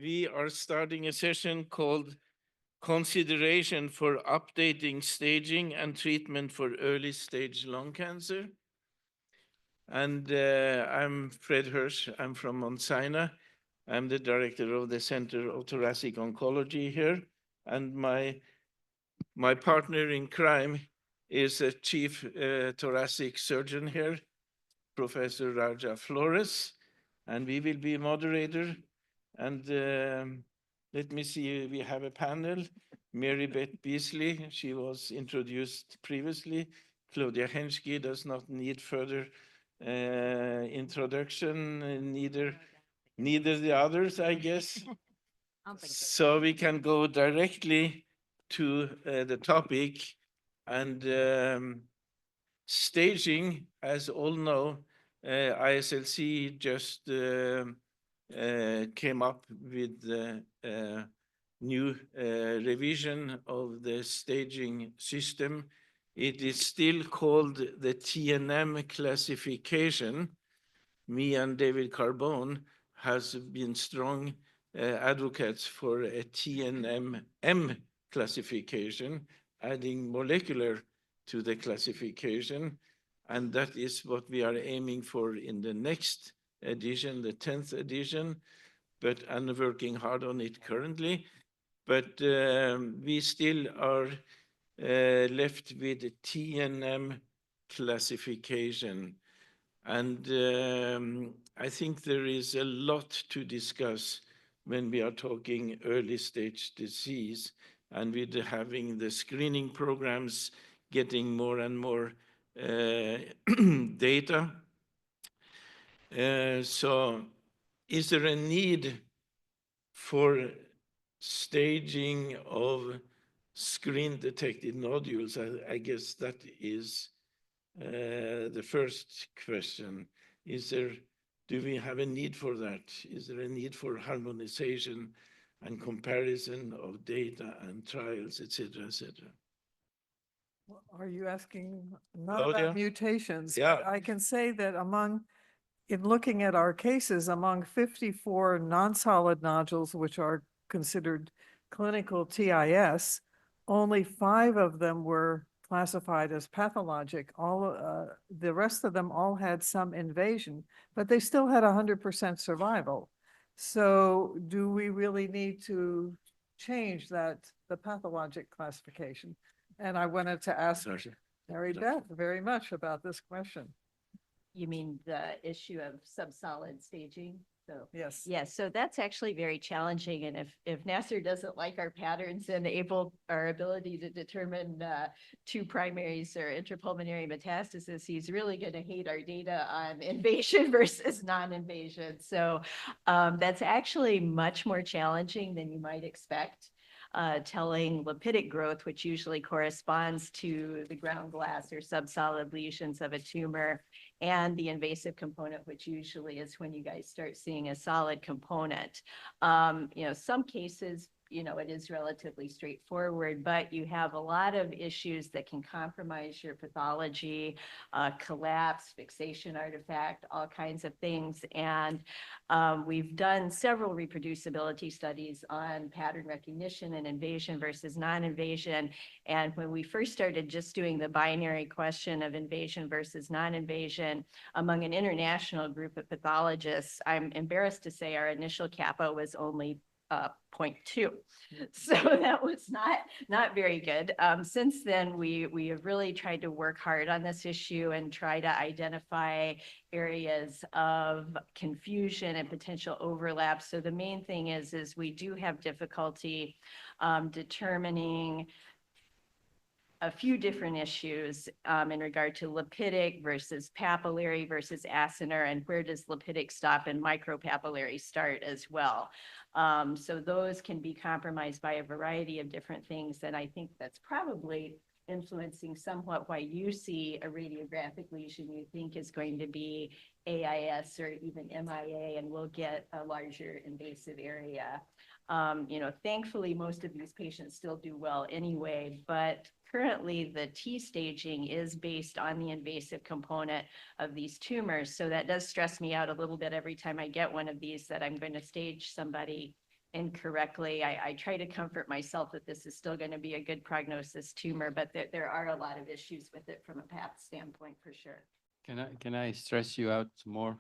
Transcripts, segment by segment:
We are starting a session called Consideration for Updating Staging and Treatment for Early Stage Lung Cancer. And I'm Fred Hirsch. I'm from Mount Sinai. I'm the director of the Center of Thoracic Oncology here. And my partner in crime is a chief thoracic surgeon here, Professor Raja Flores. And we will be moderator. And let me see, we have a panel. Mary Beth Beasly, she was introduced previously. Claudia Henschke does not need further introduction, neither the others, I guess. So we can go directly to the topic. And staging, as all know, ISLC just came up with the new revision of the staging system. It is still called the TNM classification. Me and David Carbone has been strong advocates for a TNM classification, adding molecular to the classification. And that is what we are aiming for in the next edition, the 10th edition, but I'm working hard on it currently. But we still are left with the TNM classification. And I think there is a lot to discuss when we are talking early stage disease, and with having the screening programs getting more and more data. So is there a need for staging of screen detected nodules? I guess that is the first question. Do we have a need for that? Is there a need for harmonization and comparison of data and trials, et cetera, et cetera? Are you asking not about mutations? Yeah. I can say that in looking at our cases, among 54 non-solid nodules, which are considered clinical TIS, only 5 of them were classified as pathologic. The rest of them all had some invasion, but they still had 100% survival. So do we really need to change the pathologic classification? And I wanted to ask Mary Beth very much about this question. You mean the issue of subsolid staging? So yes, yes, so that's actually very challenging. And if Nasser doesn't like our patterns and our ability to determine 2 primaries or intrapulmonary metastasis, he's really going to hate our data on invasion versus non-invasion. So that's actually much more challenging than you might expect. Telling lipidic growth, which usually corresponds to the ground glass or subsolid lesions of a tumor, and the invasive component, which usually is when you guys start seeing a solid component. Some cases, it is relatively straightforward, but you have a lot of issues that can compromise your pathology, collapse, fixation artifact, all kinds of things. And we've done several reproducibility studies on pattern recognition and invasion versus non-invasion. And when we first started just doing the binary question of invasion versus non-invasion among an international group of pathologists, I'm embarrassed to say our initial kappa was only 0.2. So that was not very good. Since then, we have really tried to work hard on this issue and try to identify areas of confusion and potential overlap. So the main thing is we do have difficulty determining a few different issues in regard to lipidic versus papillary versus acinar, and where does lipidic stop and micropapillary start as well. So those can be compromised by a variety of different things, and I think that's probably influencing somewhat why you see a radiographic lesion you think is going to be AIS or even MIA, and we'll get a larger invasive area. Thankfully, most of these patients still do well anyway, but currently the T staging is based on the invasive component of these tumors. So that does stress me out a little bit every time I get one of these, that I'm going to stage somebody incorrectly. I try to comfort myself that this is still going to be a good prognosis tumor, but there are a lot of issues with it from a path standpoint for sure. Can I stress you out some more?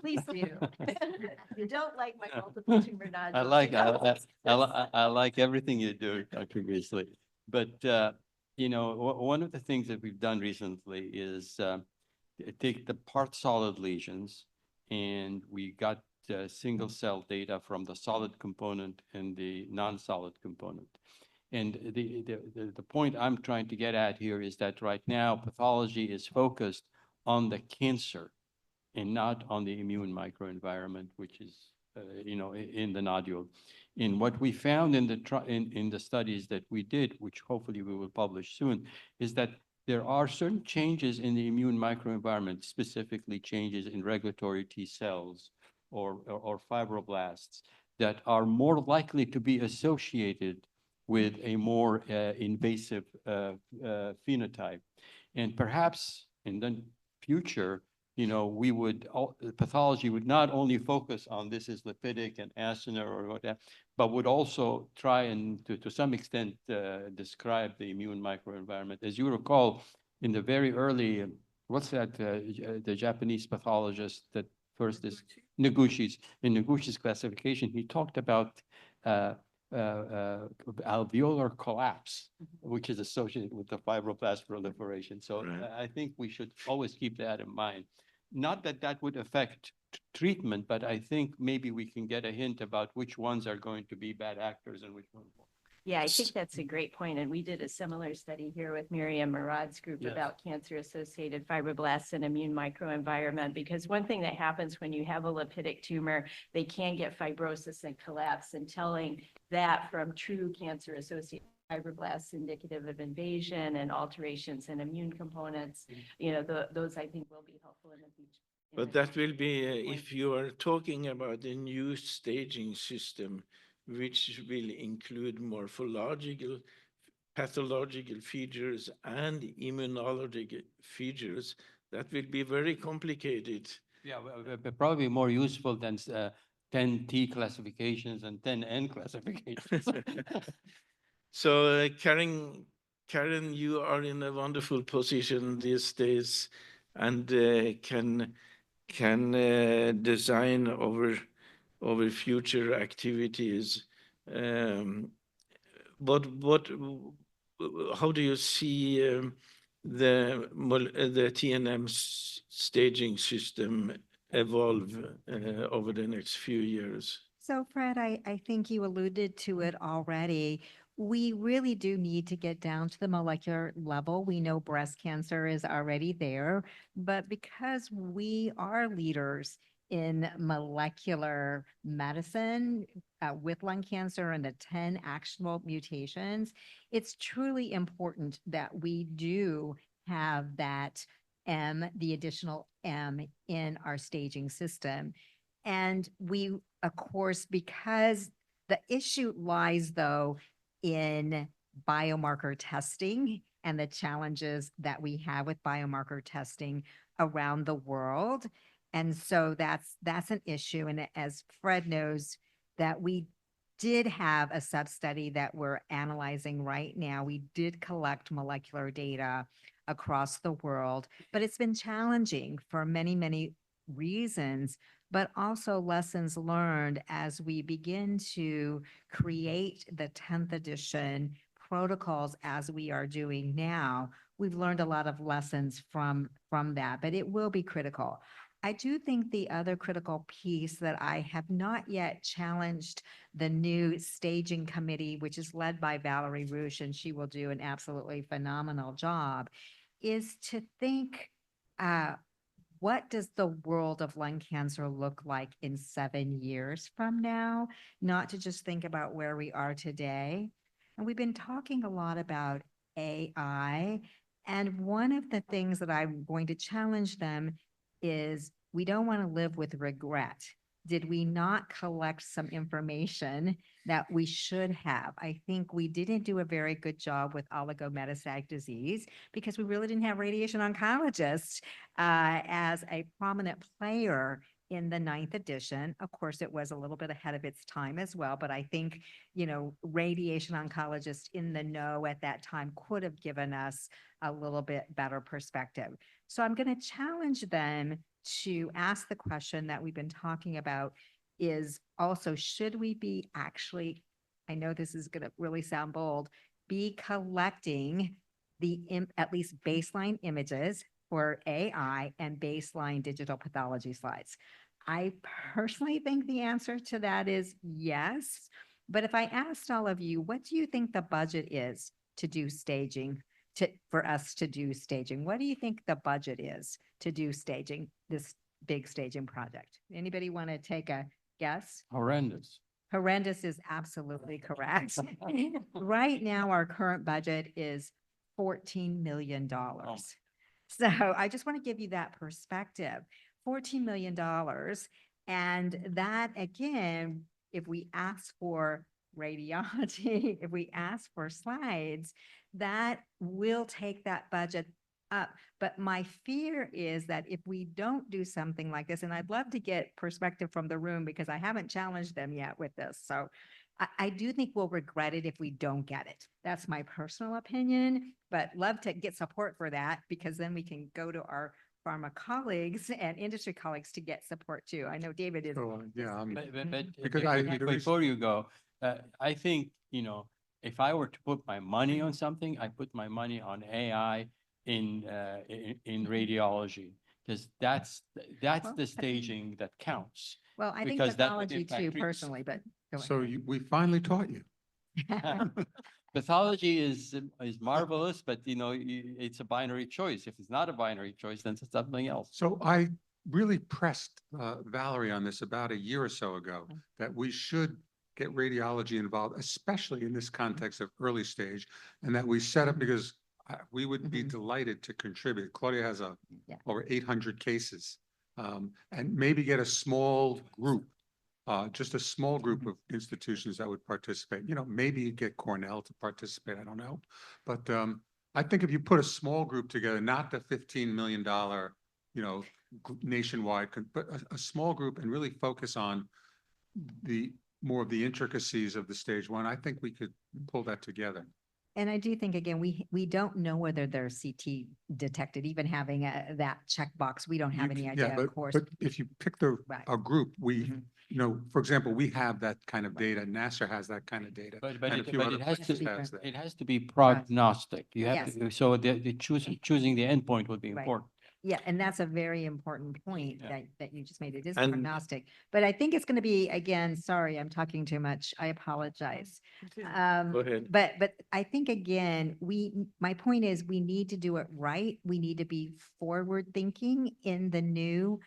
Please do. You don't like my multiple tumor nodules. I like, I like everything you do, Dr. Beasly. But, you know, one of the things that we've done recently is take the part solid lesions, and we got single cell data from the solid component and the non-solid component. And the point I'm trying to get at here is that right now pathology is focused on the cancer and not on the immune microenvironment, which is, you know, in the nodule. And what we found in the studies that we did, which hopefully we will publish soon, is that there are certain changes in the immune microenvironment, specifically changes in regulatory T cells or fibroblasts, that are more likely to be associated with a more invasive phenotype. And perhaps in the future, you know, pathology would not only focus on this is lipidic and acinar or whatever, but would also try and to some extent describe the immune microenvironment. As you recall, in the very early, what's that, the Japanese pathologist that first is Noguchi's, in Noguchi's classification, he talked about alveolar collapse, which is associated with the fibroblast proliferation. So Right. I think we should always keep that in mind. Not that that would affect treatment, but I think maybe we can get a hint about which ones are going to be bad actors and which ones won't. Yeah, I think that's a great point. And we did a similar study here with Miriam Murad's group Yes. about cancer-associated fibroblasts and immune microenvironment. Because one thing that happens when you have a lipidic tumor, they can get fibrosis and collapse. And telling that from true cancer-associated fibroblasts indicative of invasion and alterations in immune components, you know, those I think will be helpful in the future. But that will be, if you are talking about a new staging system, which will include morphological, pathological features and immunological features, that will be very complicated. Yeah, but probably more useful than 10T classifications and 10N classifications. So Karen, you are in a wonderful position these days and can design our future activities. How do you see the TNM staging system evolve over the next few years? So Fred, I think you alluded to it already. We really do need to get down to the molecular level. We know breast cancer is already there, but because we are leaders in molecular medicine with lung cancer and the 10 actionable mutations, it's truly important that we do have that M, the additional M in our staging system. And we, of course, because the issue lies though in biomarker testing and the challenges that we have with biomarker testing around the world. And so that's an issue. And as Fred knows, that we did have a sub-study that we're analyzing right now. We did collect molecular data across the world, but it's been challenging for many, many reasons, but also lessons learned as we begin to create the 10th edition protocols as we are doing now. We've learned a lot of lessons from that, but it will be critical. I do think the other critical piece that I have not yet challenged the new staging committee, which is led by Valerie Rush, and she will do an absolutely phenomenal job, is to think, what does the world of lung cancer look like in 7 years from now? Not to just think about where we are today. And we've been talking a lot about AI. And one of the things that I'm going to challenge them is we don't want to live with regret. Did we not collect some information that we should have? I think we didn't do a very good job with oligometastatic disease because we really didn't have radiation oncologists as a prominent player in the 9th edition. Of course, it was a little bit ahead of its time as well, but I think, radiation oncologists in the know at that time could have given us a little bit better perspective. So I'm going to challenge them to ask the question that we've been talking about is also, should we be actually, I know this is going to really sound bold, be collecting at least baseline images for AI and baseline digital pathology slides? I personally think the answer to that is yes. But if I asked all of you, what do you think the budget is to do staging, for us to do staging? What do you think the budget is to do staging, this big staging project? Anybody want to take a guess? Horrendous. Horrendous is absolutely correct. Right now, our current budget is $14 million. So I just want to give you that perspective, $14 million. And that, again, if we ask for radiology, if we ask for slides, that will take that budget up. But my fear is that if we don't do something like this, and I'd love to get perspective from the room because I haven't challenged them yet with this. So I do think we'll regret it if we don't get it. That's my personal opinion, but love to get support for that because then we can go to our pharma colleagues and industry colleagues to get support too. I know David is. Yeah, Because before you go, I think, if I were to put my money on something, I put my money on AI in radiology, because that's Well, the staging that counts. Well, I think because that would pathology impact too, treatment. personally, but. go So ahead. we finally taught you. Pathology is marvelous, but it's a binary choice. If it's not a binary choice, then it's something else. So I really pressed Valerie on this about a year or so ago, that we should get radiology involved, especially in this context of early stage, and that we set up, because we would be delighted to contribute. Claudia has over 800 cases, and maybe get a small group, just a small group of institutions that would participate. Maybe you get Cornell to participate, I don't know. But I think if you put a small group together, not the $15 million, nationwide, but a small group, and really focus on more of the intricacies of the stage one, I think we could pull that together. And I do think, again, we don't know whether they're CT detected, even having that checkbox. We don't have any idea, but, of course. But if you pick Right. a group, we, for example, we have that kind of data. NASA has that kind of data. But and a few other it has places to- has that. It has to be prognostic. You have Yes. to, so the choosing the endpoint would be Right. important. Yeah, and that's a very important point Yeah. that you just made. It is And- prognostic, but I think it's going to be, again, sorry, I'm talking too much. I apologize. Go ahead. But I think, again, my point is we need to do it right. We need to be forward thinking in the new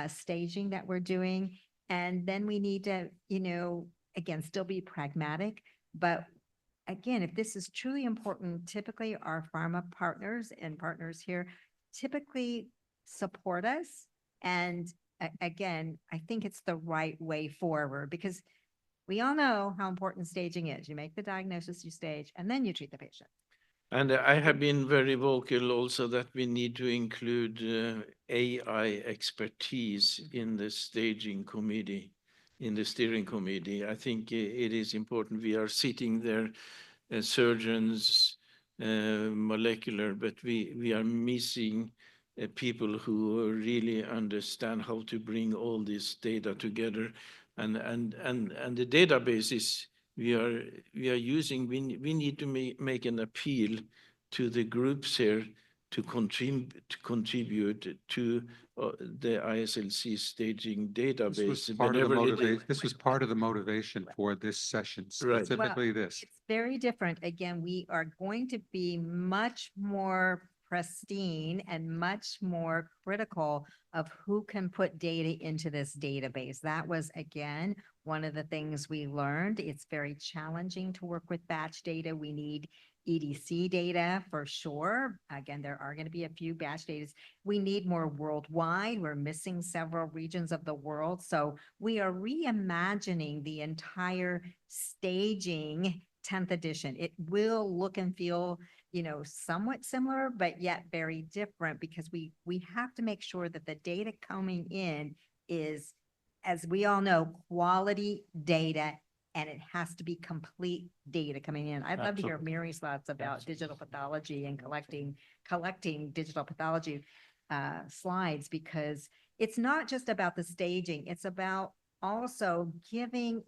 staging that we're doing. And then we need to, again, still be pragmatic. But again, if this is truly important, typically our pharma partners and partners here typically support us. And again, I think it's the right way forward because we all know how important staging is. You make the diagnosis, you stage, and then you treat the patient. And I have been very vocal also that we need to include AI expertise in the staging committee, in the steering committee. I think it is important. We are sitting there, surgeons, molecular, but we are missing people who really understand how to bring all this data together, and the databases we are using. We need to make an appeal to the groups here to contribute to the ISLC staging database. This was part of the motivation. This was part of the motivation for this session, Right. specifically this. It's very different. Again, we are going to be much more pristine and much more critical of who can put data into this database. That was, again, one of the things we learned. It's very challenging to work with batch data. We need EDC data for sure. Again, there are going to be a few batch data. We need more worldwide. We're missing several regions of the world. So we are reimagining the entire staging 10th edition. It will look and feel, somewhat similar, but yet very different because we have to make sure that the data coming in is, as we all know, quality data, and it has to be complete data coming in. I'd love to hear Absolutely. Mary's thoughts about digital pathology and collecting digital pathology slides, because it's not just about the staging, it's about also giving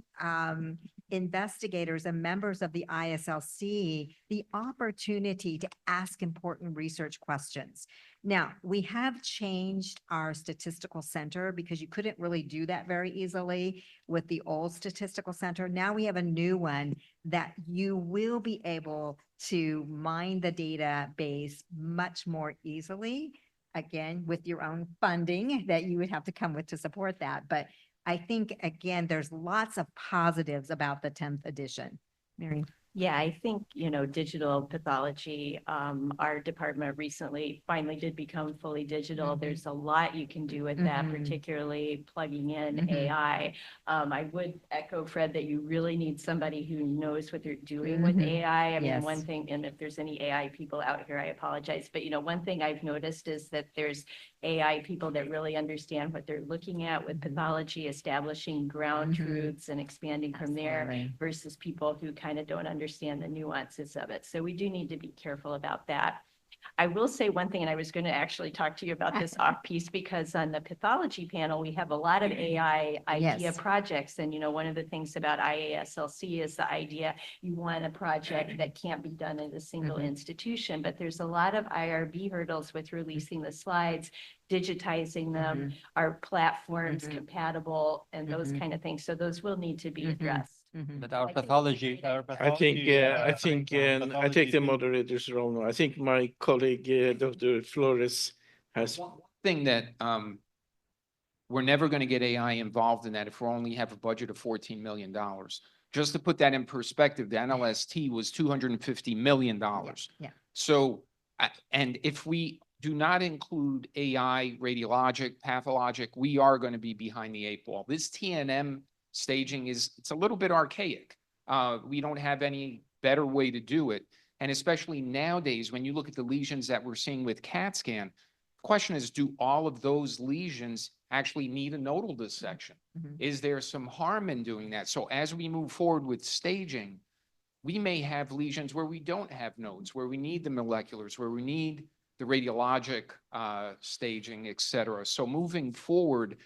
investigators and members of the ISLC the opportunity to ask important research questions. Now, we have changed our statistical center because you couldn't really do that very easily with the old statistical center. Now we have a new one that you will be able to mine the database much more easily, again, with your own funding that you would have to come with to support that. But I think, again, there's lots of positives about the 10th edition. Mary? Yeah, I think, digital pathology, our department recently finally did become fully digital. Mhm. There's a lot you can do with that, Mhm. particularly plugging in Mhm. AI. I would echo, Fred, that you really need somebody who knows what they're doing with Mhm. AI. I mean, Yes. one thing, and if there's any AI people out here, I apologize, but one thing I've noticed is that there's AI people that really understand what they're looking at with pathology, establishing ground Mhm. truths and expanding from there, Absolutely. versus people who kind of don't understand the nuances of it. So we do need to be careful about that. I will say one thing, and I was going to actually talk to you about this off piece, because on the pathology panel, we have a lot of AI idea Yes. projects. And, one of the things about IASLC is the idea you want a project that can't be done in a single Mhm. institution, but there's a lot of IRB hurdles with releasing the slides, digitizing them, Mhm. are platforms Mhm. compatible, and those Mhm. kind of things. So those will need to be Mhm. addressed. Mhm. But our I think- pathology, I think, I take the moderator's role now. I think my colleague, Dr. Flores has. One thing that, we're never going to get AI involved in that if we only have a budget of $14 million. Just to put that in perspective, the NLST was $250 million. Yeah. So, and if we do not include AI, radiologic, pathologic, we are going to be behind the 8 ball. This TNM staging it's a little bit archaic. We don't have any better way to do it. And especially nowadays, when you look at the lesions that we're seeing with CAT scan, the question is, do all of those lesions actually need a nodal dissection? Mhm. Is there some harm in doing that? So as we move forward with staging, we may have lesions where we don't have nodes, where we need the moleculars, where we need the radiologic staging, et cetera. So moving forward,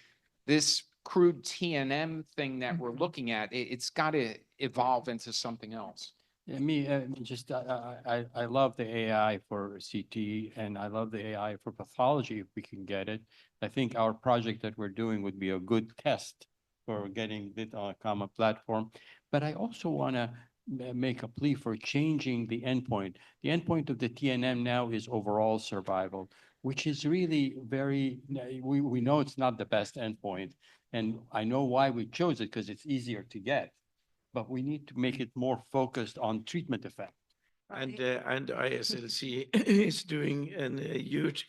this crude TNM thing that we're looking at, it's got to evolve into something else. Yeah, I love the AI for CT, and I love the AI for pathology if we can get it. I think our project that we're doing would be a good test for getting it on a common platform. But I also want to make a plea for changing the endpoint. The endpoint of the TNM now is overall survival, which is really we know it's not the best endpoint. And I know why we chose it, because it's easier to get. But we need to make it more focused on treatment effect. And ISLC is doing a huge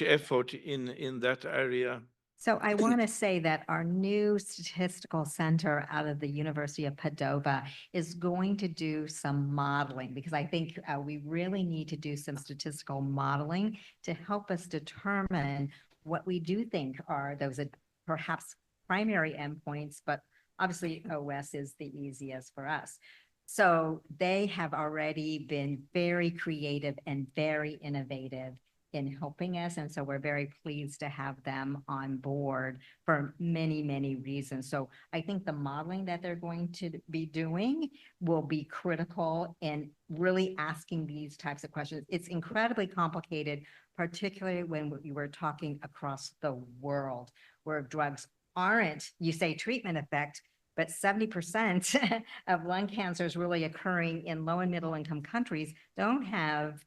effort in that area. So I want to say that our new statistical center out of the University of Padova is going to do some modeling, because I think we really need to do some statistical modeling to help us determine what we do think are those perhaps primary endpoints, but obviously OS is the easiest for us. So they have already been very creative and very innovative in helping us. And so we're very pleased to have them on board for many, many reasons. So I think the modeling that they're going to be doing will be critical in really asking these types of questions. It's incredibly complicated, particularly when we were talking across the world, where drugs aren't, you say treatment effect, but 70% of lung cancer is really occurring in low and middle income countries, don't have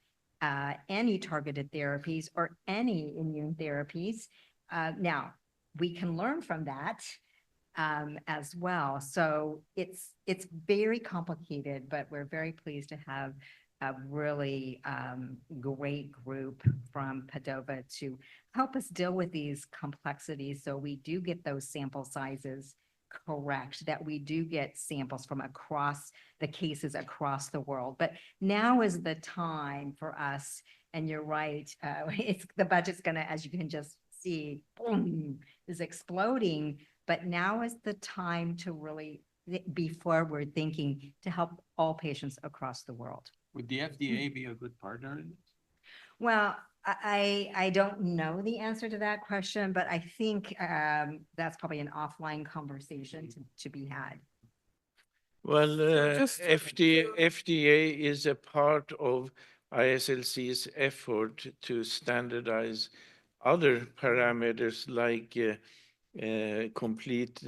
any targeted therapies or any immune therapies. Now, we can learn from that as well. So it's very complicated, but we're very pleased to have a really great group from Padova to help us deal with these complexities, so we do get those sample sizes correct, that we do get samples from across the cases across the world. But now is the time for us, and you're right, it's the budget's gonna, as you can just see boom, is exploding, but now is the time to really be forward thinking to help all patients across the world. Would the FDA be a good partner in this? Well, I don't know the answer to that question, but I think that's probably an offline conversation to be had. Well, just- FDA is a part of ISLC's effort to standardize other parameters like complete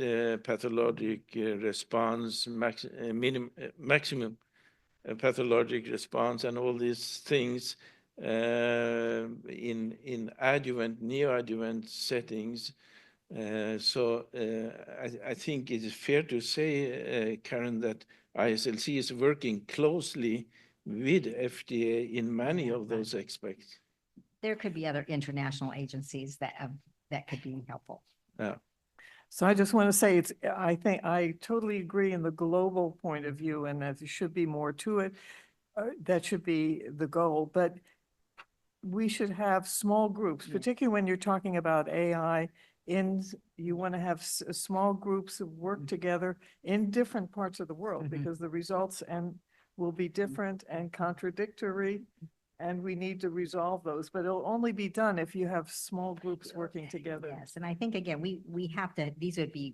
pathologic response, maximum pathologic response, and all these things in adjuvant, neoadjuvant settings. I think it is fair to say, Karen, that ISLC is working closely with FDA in many of those aspects. There could be other international agencies that could be helpful. Yeah. So I just want to say I think I totally agree in the global point of view and that there should be more to it. That should be the goal, but we should have small groups, particularly when you're talking about AI. You want to have small groups that work together in different parts of the world because the results will be different and contradictory. And we need to resolve those, but it'll only be done if you have small groups working together. Yes, and I think again, we have to, these would be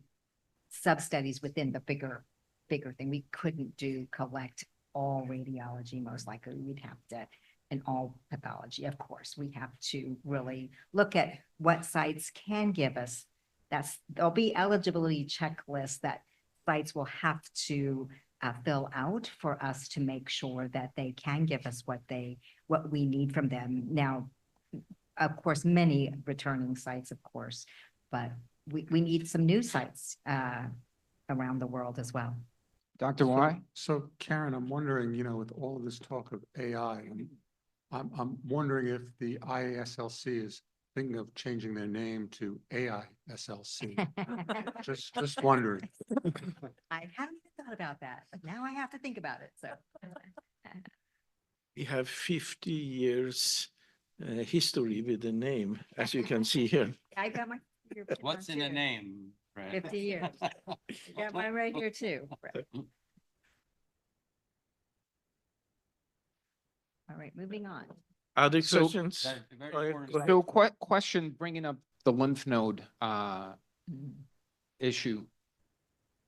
sub-studies within the bigger thing. We couldn't collect all radiology, most likely. We'd have to, and all pathology, of course. We have to really look at what sites can give us. There'll be eligibility checklists that sites will have to fill out for us to make sure that they can give us what we need from them. Now, of course, many returning sites, of course, but we need some new sites around the world as well. Dr. Y? So Karen, I'm wondering, with all of this talk of AI, I'm wondering if the IASLC is thinking of changing their name to AISLC. Just wondering. I haven't even thought about that, but now I have to think about it, so. We have 50 years history with the name, as you can see here. I got my. What's in a name, Fred? 50 years. I got mine right here too. All right, moving on. Other So- questions? That's a very Oh, yeah, important go ahead. So question, bringing up the lymph node issue.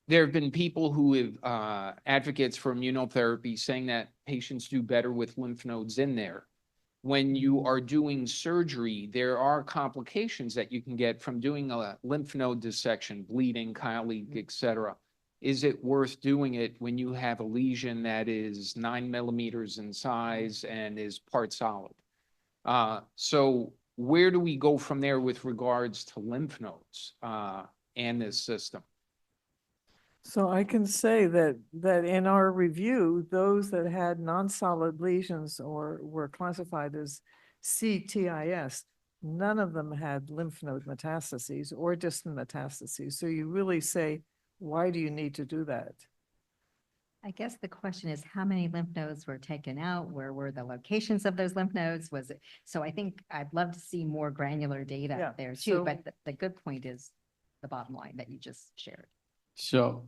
There have been people who have advocates for immunotherapy saying that patients do better with lymph nodes in there. When you are doing surgery, there are complications that you can get from doing a lymph node dissection, bleeding, chyle, et cetera. Is it worth doing it when you have a lesion that is 9 millimeters in size and is part solid? So where do we go from there with regards to lymph nodes and this system? So I can say that in our review, those that had non-solid lesions or were classified as CTIS, none of them had lymph node metastases or distant metastases. So you really say, why do you need to do that? I guess the question is how many lymph nodes were taken out? Where were the locations of those lymph nodes? Was it? So I think I'd love to see more granular data Yeah, there too, so- but the good point is the bottom line that you just shared. So,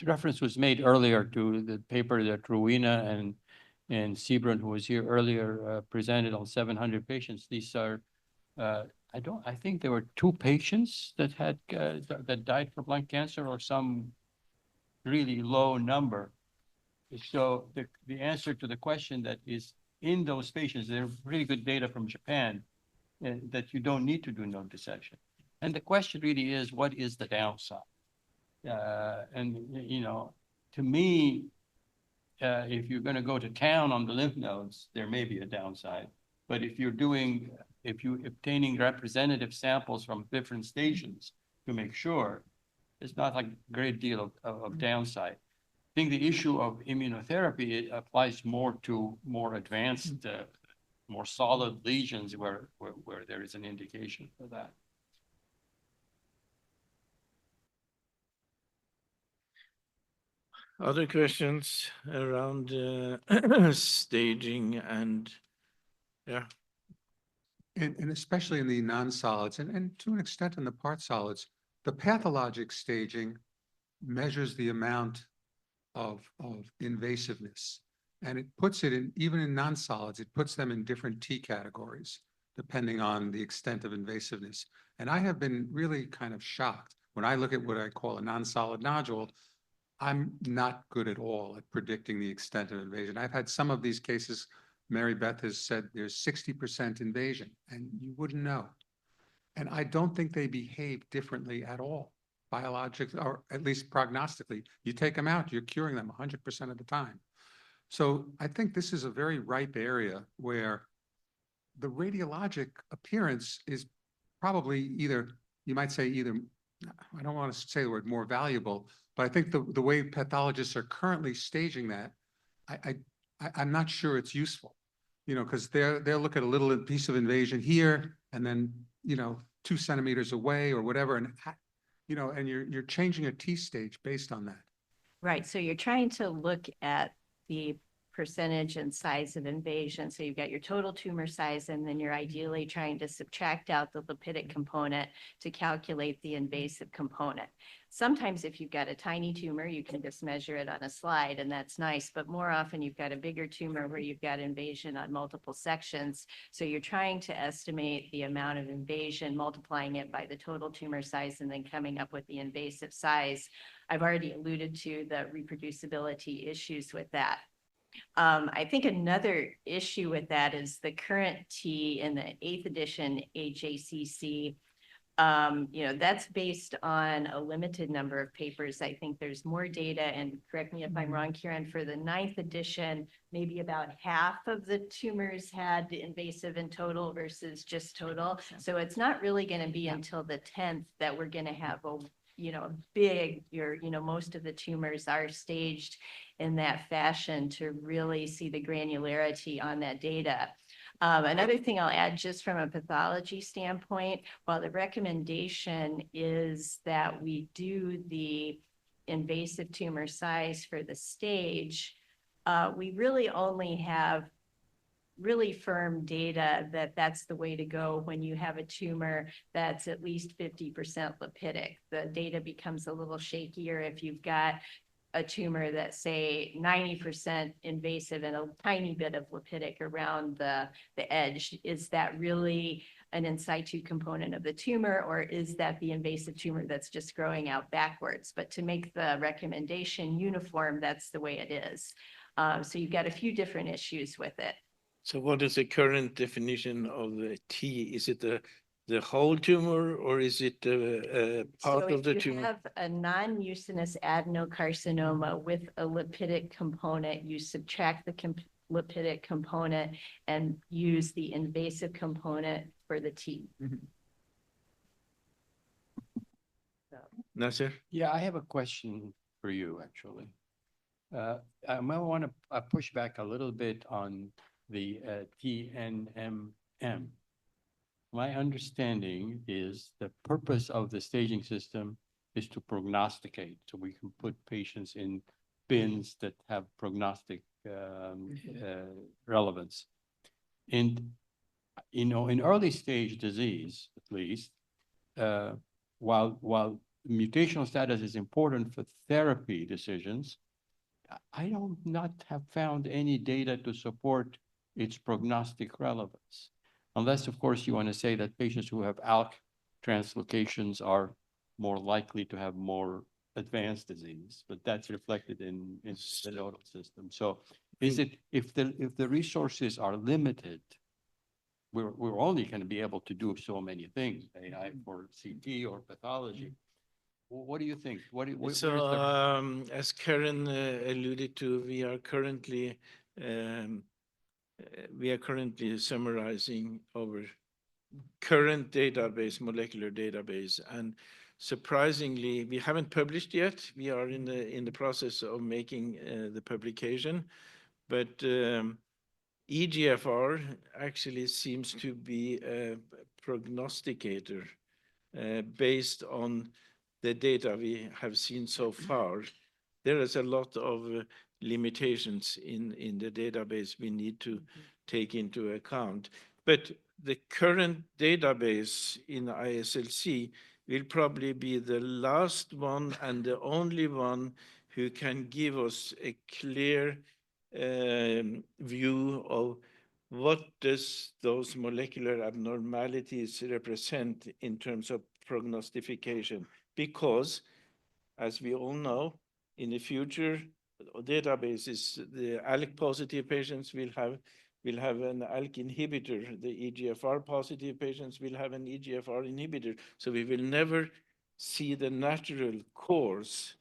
reference was made earlier to the paper that Rowena and Sebron, who was here earlier, presented on 700 patients. These are, I think there were 2 patients that had, that died from lung cancer or some really low number. So the answer to the question that is in those patients, there are really good data from Japan that you don't need to do node dissection. And the question really is, what is the downside? To me, if you're going to go to town on the lymph nodes, there may be a downside. But if you're obtaining representative samples from different stations to make sure, it's not like a great deal of downside. I think the issue of immunotherapy applies more to more advanced, more solid lesions where there is an indication for that. Other questions around staging and, yeah. And especially in the non-solids and to an extent in the part solids, the pathologic staging measures the amount of invasiveness. And it puts it in, even in non-solids, it puts them in different T categories, depending on the extent of invasiveness. And I have been really kind of shocked. When I look at what I call a non-solid nodule, I'm not good at all at predicting the extent of invasion. I've had some of these cases, Mary Beth has said there's 60% invasion, and you wouldn't know. And I don't think they behave differently at all, biologically, or at least prognostically. You take them out, you're curing them 100% of the time. So I think this is a very ripe area where the radiologic appearance is probably either, you might say either, I don't want to say the word more valuable, but I think the way pathologists are currently staging that, I'm not sure it's useful, you know, because they'll look at a little piece of invasion here and then, you know, 2 centimeters away or whatever, and you know, and you're changing a T stage based on that. Right, so you're trying to look at the percentage and size of invasion. So you've got your total tumor size, and then you're ideally trying to subtract out the lipidic component to calculate the invasive component. Sometimes if you've got a tiny tumor, you can just measure it on a slide, and that's nice. But more often you've got a bigger tumor where you've got invasion on multiple sections. So you're trying to estimate the amount of invasion, multiplying it by the total tumor size, and then coming up with the invasive size. I've already alluded to the reproducibility issues with that. I think another issue with that is the current T in the 8th edition HACC. You know, that's based on a limited number of papers. I think there's more data, and correct me if I'm wrong, Karen, for the 9th edition, maybe about half of the tumors had invasive in total versus just total. So it's not really going to be until the 10th that we're going to have a, you know, big, you know, most of the tumors are staged in that fashion to really see the granularity on that data. Another thing I'll add just from a pathology standpoint, while the recommendation is that we do the invasive tumor size for the stage, we really only have really firm data that that's the way to go when you have a tumor that's at least 50% lipidic. The data becomes a little shakier if you've got a tumor that's, say, 90% invasive and a tiny bit of lipidic around the edge. Is that really an in situ component of the tumor, or is that the invasive tumor that's just growing out backwards? But to make the recommendation uniform, that's the way it is. So you've got a few different issues with it. So what is the current definition of the T? Is it the whole tumor, or is it a part of the tumor? So if you have a non-mucinous adenocarcinoma with a lipidic component, you subtract the lipidic component and use the invasive component for the T. Nasser? Yeah, I have a question for you, actually. I might want to push back a little bit on the TNMM. My understanding is the purpose of the staging system is to prognosticate. So we can put patients in bins that have prognostic relevance. And, you know, in early stage disease, at least, while mutational status is important for therapy decisions, I don't not have found any data to support its prognostic relevance. Unless, of course, you want to say that patients who have ALK translocations are more likely to have more advanced disease, but that's reflected in the nodal system. So is it, if the resources are limited, we're only going to be able to do so many things, AI for CT or pathology. What do you think? So as Karen alluded to, we are currently summarizing our current database, molecular database, and surprisingly, we haven't published yet. We are in the process of making the publication, but EGFR actually seems to be a prognosticator based on the data we have seen so far. There is a lot of limitations in the database we need to take into account. But the current database in ISLC will probably be the last one and the only one who can give us a clear view of what does those molecular abnormalities represent in terms of prognostication. Because, as we all know, in the future databases, the ALK positive patients will have an ALK inhibitor. The EGFR positive patients will have an EGFR inhibitor. So we will never see the natural course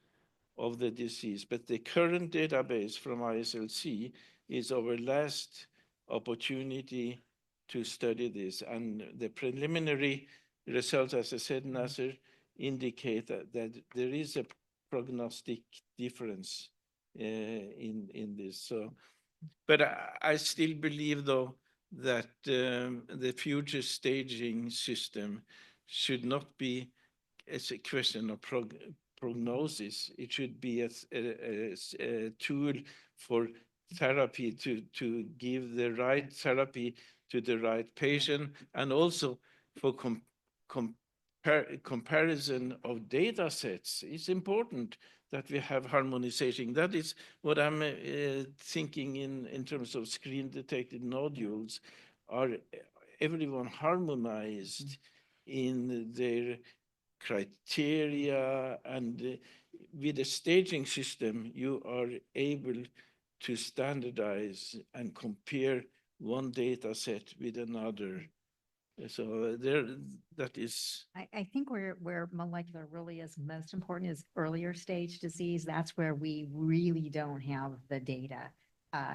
of the disease. But the current database from ISLC is our last opportunity to study this. And the preliminary results, as I said, Nasser, indicate that there is a prognostic difference in this. So, but I still believe, though, that the future staging system should not be as a question of prognosis. It should be a tool for therapy to give the right therapy to the right patient, and also for comparison of data sets. It's important that we have harmonization. That is what I'm thinking in terms of screen-detected nodules. Are everyone harmonized in their criteria? And with the staging system, you are able to standardize and compare one data set with another. So that is. I think where molecular really is most important is earlier stage disease. That's where we really don't have the data.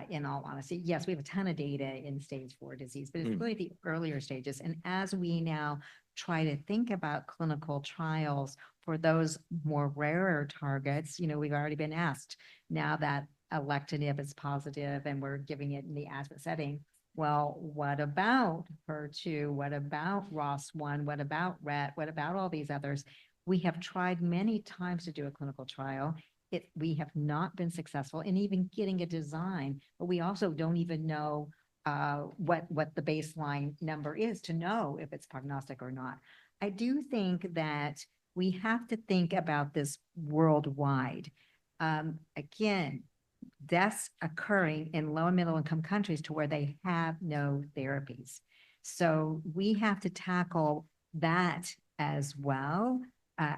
In all honesty, yes, we have a ton of data in stage 4 disease, but it's really the earlier stages. And as we now try to think about clinical trials for those more rarer targets, we've already been asked now that alectinib is positive and we're giving it in the adjuvant setting. Well, what about HER2? What about ROS1? What about RET? What about all these others? We have tried many times to do a clinical trial. We have not been successful in even getting a design, but we also don't even know what the baseline number is to know if it's prognostic or not. I do think that we have to think about this worldwide. Again, deaths occurring in low and middle income countries to where they have no therapies. So we have to tackle that as well.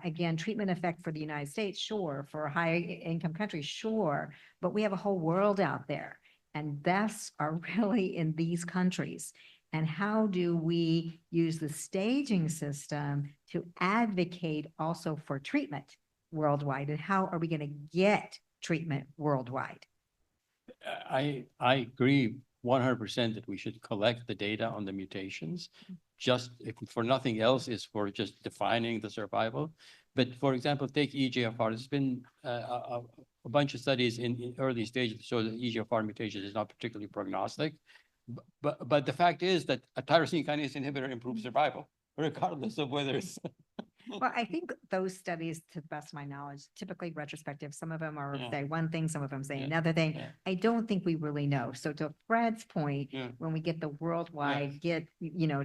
Again, treatment effect for the United States, sure. For high income countries, sure. But we have a whole world out there, and deaths are really in these countries. And how do we use the staging system to advocate also for treatment worldwide? And how are we going to get treatment worldwide? I agree 100% that we should collect the data on the mutations, just if for nothing else is for just defining the survival. But for example, take EGFR. There's been a bunch of studies in early stages that show that EGFR mutation is not particularly prognostic. But the fact is that a tyrosine kinase inhibitor improves survival, regardless of whether it's. Well, I think those studies, to the best of my knowledge, typically retrospective. Some of them are say one thing, some of them say another thing. I don't think we really know. So to Fred's point, when we get the worldwide,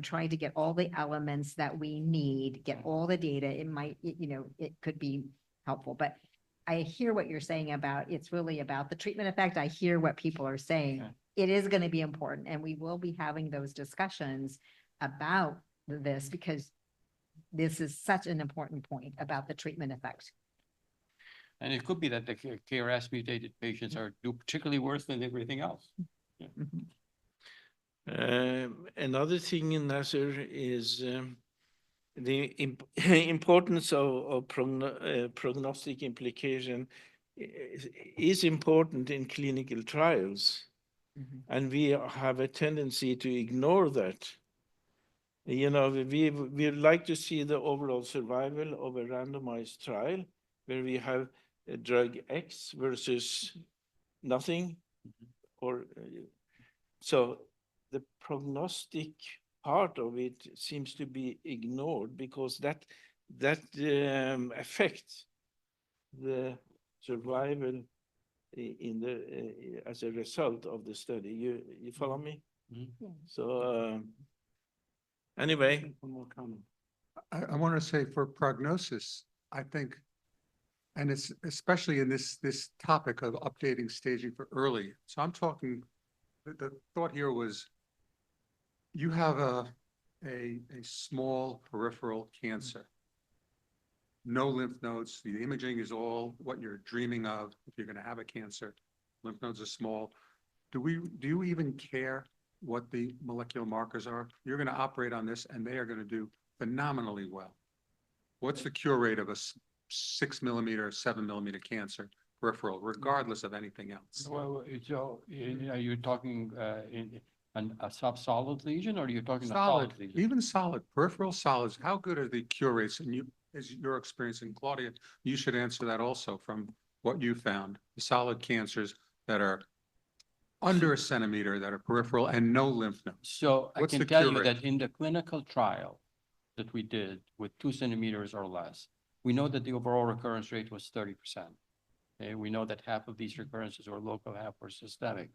try to get all the elements that we need, get all the data, it might, it could be helpful. But I hear what you're saying about, it's really about the treatment effect. I hear what people are saying. It is going to be important, and we will be having those discussions about this because this is such an important point about the treatment effect. And it could be that the KRAS mutated patients are do particularly worse than everything else. Another thing in Nasser is the importance of prognostic implication is important in clinical trials. And we have a tendency to ignore that. We like to see the overall survival of a randomized trial where we have a drug X versus nothing. So the prognostic part of it seems to be ignored because that affects the survival as a result of the study. You follow me? So Anyway, One more comment. I want to say for prognosis, I think, and it's especially in this topic of updating staging for early. So I'm talking, the thought here was you have a small peripheral cancer. No lymph nodes. The imaging is all what you're dreaming of if you're going to have a cancer. Lymph nodes are small. Do you even care what the molecular markers are? You're going to operate on this and they are going to do phenomenally well. What's the cure rate of a 6 millimeter, 7 millimeter cancer peripheral, regardless of anything else? Well, so are you talking a subsolid lesion, or are you talking a Solid, solid lesion? even solid, peripheral solids, how good are the cure rates? And you, as your experience, and Claudia, you should answer that also from what you found, the solid cancers that are under a centimeter, that are peripheral and no lymph nodes. So I What's can the tell cure you rate? that in the clinical trial that we did with 2 centimeters or less, we know that the overall recurrence rate was 30%. Okay, we know that half of these recurrences were local, half were systemic.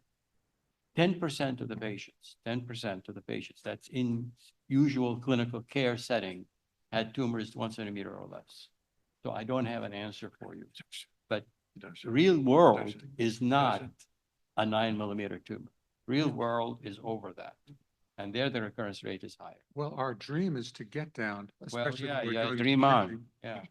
10% of the patients, 10% of the patients that's in usual clinical care setting had tumors 1 centimeter or less. So I don't have an answer for you, but real world is not a 9 millimeter tumor. Real world is over that. And there the recurrence rate is higher. Well, our dream is to get down, Well, especially when we're yeah, doing dream imaging. on, yeah.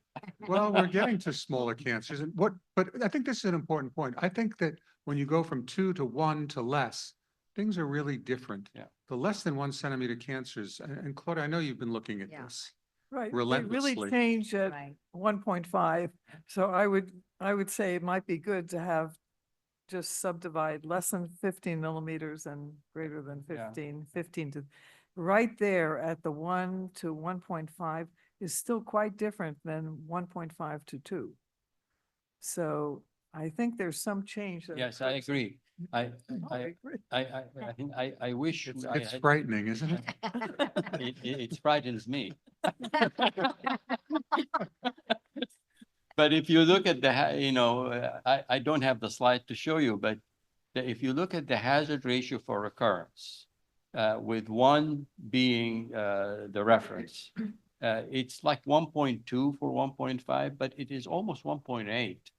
Well, we're getting to smaller cancers and but I think this is an important point. I think that when you go from 2 to 1 to less, things are really different. Yeah. The less than 1 centimeter cancers, and Claudia, I know you've been looking at Yeah. this. Right, they Relentlessly. really change at Right. 1.5. So I would say it might be good to have just subdivide less than 15 millimeters and greater than Yeah. 15 to, right there at the 1 to 1.5 is still quite different than 1.5 to 2. So I think there's some change. that Yes, I occurs. agree. I agree. think I wish I It's had. frightening, isn't it? It frightens me. But if you look at I don't have the slide to show you, but if you look at the hazard ratio for recurrence, with 1 being the reference, it's like 1.2 for 1.5, but it is almost 1.8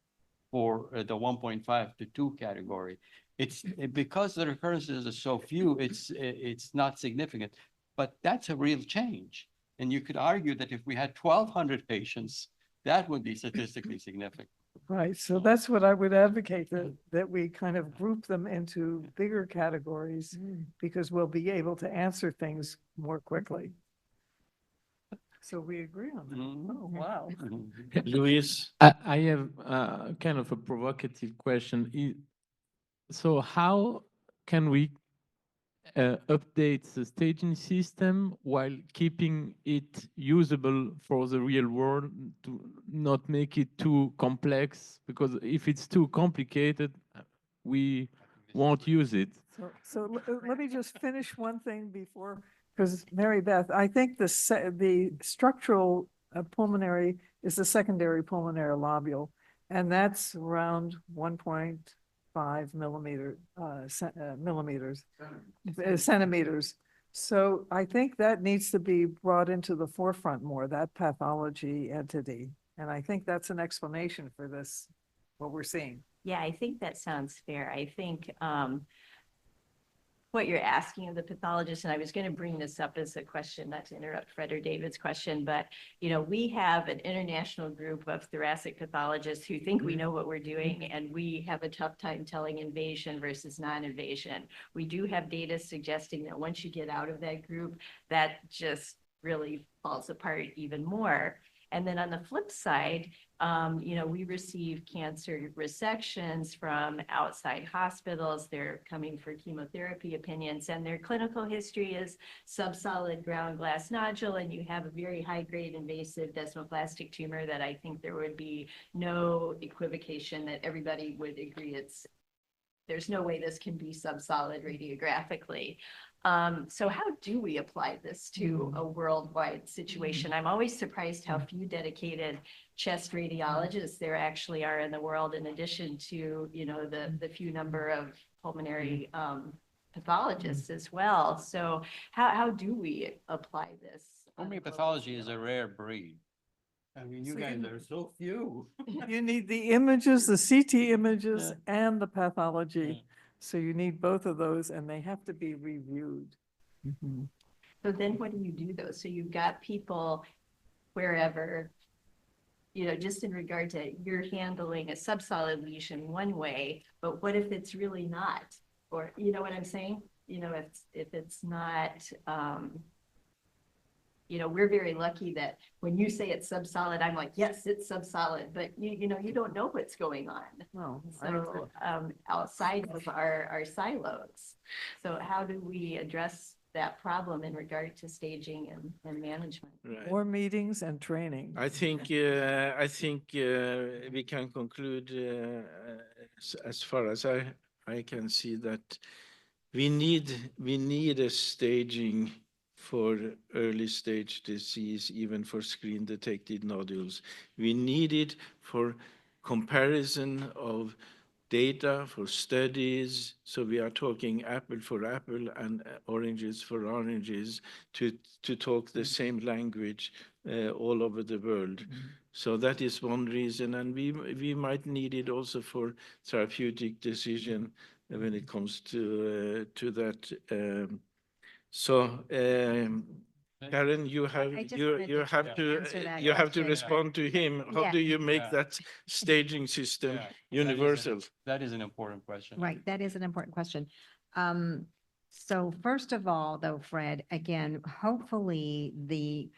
for the 1.5 to 2 category. It's because the recurrences are so few, it's not significant, but that's a real change. And you could argue that if we had 1,200 patients, that would be statistically significant. Right, so that's what I would advocate, that we kind of group them into bigger categories because we'll be able to answer things more quickly. So we agree on that. Mhm. Oh, wow. Luis, I have kind of a provocative question. So how can we update the staging system while keeping it usable for the real world, to not make it too complex? Because if it's too complicated, we won't use it. So let me just finish one thing before, because Mary Beth, I think the structural pulmonary is the secondary pulmonary lobule, and that's around 1.5 centimeters. So I think that needs to be brought into the forefront more, that pathology entity. And I think that's an explanation for this, what we're seeing. Yeah, I think that sounds fair. I think what you're asking of the pathologist, and I was going to bring this up as a question, not to interrupt Fred or David's question, but we have an international group of thoracic pathologists who think we know what we're doing, and we have a tough time telling invasion versus non-invasion. We do have data suggesting that once you get out of that group, that just really falls apart even more. And then on the flip side, we receive cancer resections from outside hospitals. They're coming for chemotherapy opinions, and their clinical history is subsolid ground glass nodule, and you have a very high-grade invasive desmoplastic tumor that I think there would be no equivocation that everybody would agree there's no way this can be subsolid radiographically. So how do we apply this to a worldwide situation? I'm always surprised how few dedicated chest radiologists there actually are in the world, in addition to, the few number of pulmonary pathologists as well. So how do we apply this? on a global Homeopathology is scale? a rare breed. I mean, you So guys you- are so few. You need the images, the CT images Yeah. and the pathology. Yeah. So you need both of those and they have to be reviewed. So then what do you do though? So you've got people wherever, just in regard to you're handling a subsolid lesion one way, but what if it's really not? Or, you know what I'm saying? If it's not, we're very lucky that when you say it's subsolid, I'm like, yes, it's subsolid, but you don't know what's going on. No, So, outside of our silos. So how do we address that problem in regard to staging and management? Right. more meetings and training. I think we can conclude as far as I can see that we need a staging for early stage disease, even for screen detected nodules. We need it for comparison of data, for studies. So we are talking apple for apple and oranges for oranges to talk the same language all over the world. So that is one reason, and we might need it also for therapeutic decision when it comes to that. Karen, you have I just you wanted you to have to answer that you have to question. respond to him. How Yeah. do you make Yeah. that staging system Yeah, that is universal? That is an important question. Right, that is an important question. So first of all, though, Fred, again, hopefully the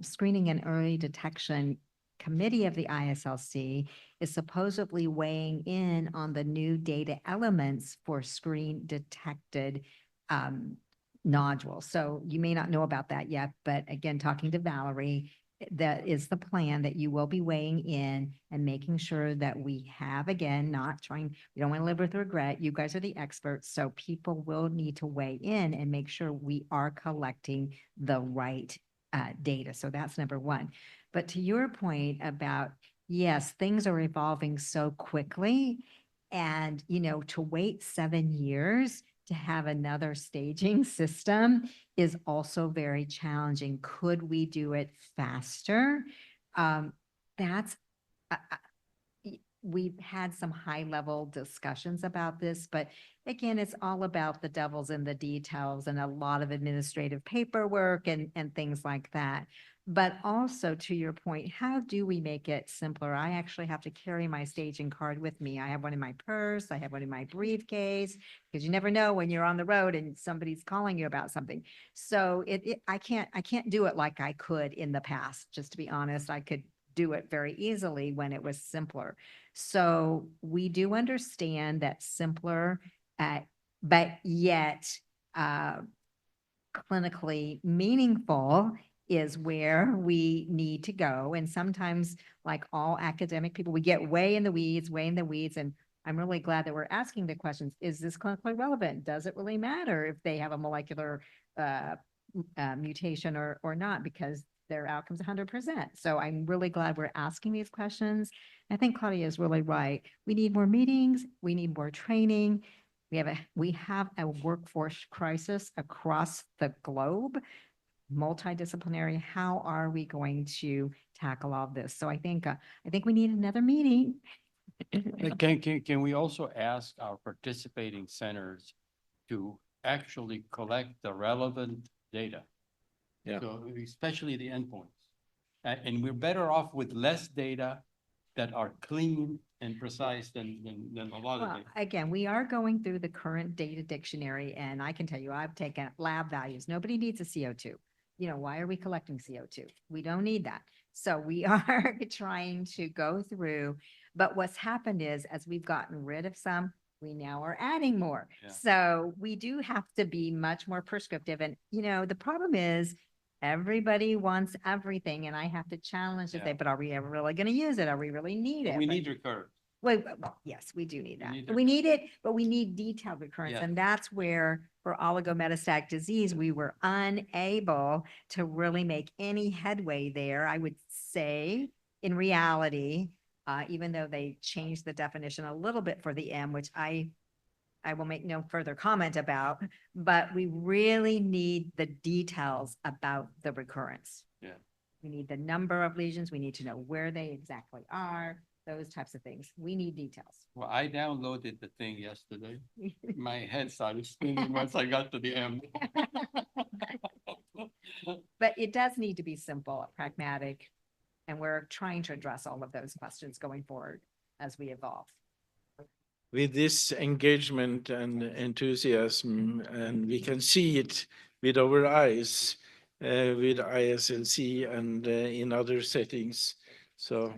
Screening and Early Detection Committee of the ISLC is supposedly weighing in on the new data elements for screen detected nodules. So you may not know about that yet, but again, talking to Valerie, that is the plan, that you will be weighing in and making sure that we have, again, we don't want to live with regret. You guys are the experts, so people will need to weigh in and make sure we are collecting the right data. So that's number one. But to your point about, yes, things are evolving so quickly, and, to wait 7 years to have another staging system is also very challenging. Could we do it faster? We've had some high-level discussions about this, but again, it's all about the devil's in the details and a lot of administrative paperwork and things like that. But also, to your point, how do we make it simpler? I actually have to carry my staging card with me. I have one in my purse, I have one in my briefcase, because you never know when you're on the road and somebody's calling you about something. So I can't do it like I could in the past. Just to be honest, I could do it very easily when it was simpler. So we do understand that simpler, but yet clinically meaningful is where we need to go. And sometimes, like all academic people, we get way in the weeds. And I'm really glad that we're asking the questions. Is this clinically relevant? Does it really matter if they have a molecular mutation or not? Because their outcome's 100%. So I'm really glad we're asking these questions. I think Claudia is really right. We need more meetings. We need more training. We have a workforce crisis across the globe, multidisciplinary. How are we going to tackle all of this? So I think we need another meeting. Can we also ask our participating centers to actually collect the relevant data? Yeah. So especially the endpoints. And we're better off with less data that are clean and precise than a lot of Well, data. again, we are going through the current data dictionary, and I can tell you, I've taken lab values. Nobody needs a CO2. Why are we collecting CO2? We don't need that. So we are trying to go through, but what's happened is, as we've gotten rid of some, we now are adding more. Yeah. So we do have to be much more prescriptive. And, the problem is everybody wants everything, and I have to challenge to Yeah. say, but are we ever really going to use it? Are we really need it? We But- need recurve. Well, yes, we do need We that. need We need it, but we need detailed recurrence. Yeah. And that's where for oligometastatic disease, we were unable to really make any headway there. I would say in reality, even though they changed the definition a little bit for the M, which I I will make no further comment about, but we really need the details about the recurrence. Yeah. We need the number of lesions. We need to know where they exactly are, those types of things. We need details. Well, I downloaded the thing yesterday. My head started spinning once I got to the end. But it does need to be simple, pragmatic, and we're trying to address all of those questions going forward as we evolve. With this engagement and enthusiasm, and we can see it with our eyes, with ISLC and in other settings. So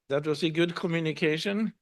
that was a good communication.